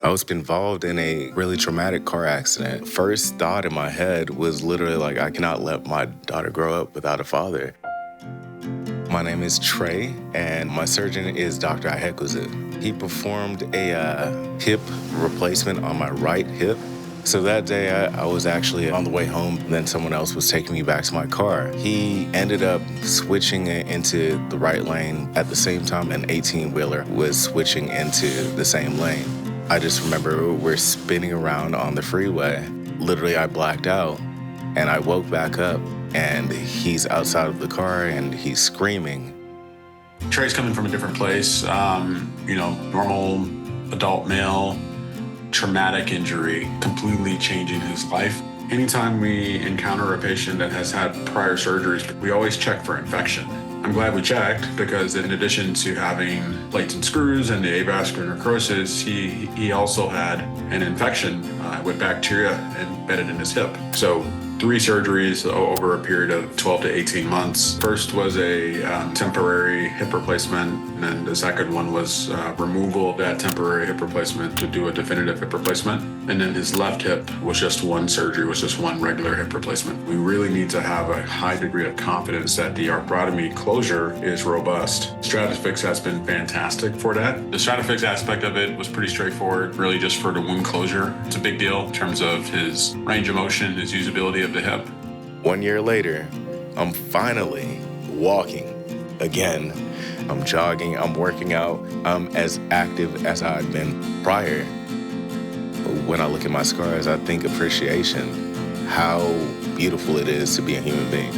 I was involved in a really traumatic car accident. First thought in my head was literally like, I cannot let my daughter grow up without a father. My name is Trey, and my surgeon is Dr. Ihekuze. He performed a hip replacement on my right hip. So that day, I was actually on the way home, then someone else was taking me back to my car. He ended up switching into the right lane at the same time an 18-wheeler was switching into the same lane. I just remember we're spinning around on the freeway. Literally, I blacked out, and I woke back up, and he's outside of the car, and he's screaming. Trey's coming from a different place, normal adult male, traumatic injury, completely changing his life. Anytime we encounter a patient that has had prior surgeries, we always check for infection. I'm glad we checked because in addition to having plates and screws and the avascular necrosis, he also had an infection with bacteria embedded in his hip. So 3 surgeries over a period of 12 to 18 months. First was a temporary hip replacement, and then the second one was removal of that temporary hip replacement to do a definitive hip replacement. And then his left hip was just one surgery, was just one regular hip replacement. We really need to have a high degree of confidence that the arthrotomy closure is robust. STRATAFIX has been fantastic for that. The STRATAFIX aspect of it was pretty straightforward, really just for the wound closure. It's a big deal in terms of his range of motion, his usability of the hip. 1 year later, I'm finally walking again. I'm jogging, I'm working out, I'm as active as I'd been prior. When I look at my scars, I think appreciation, how beautiful it is to be a human being.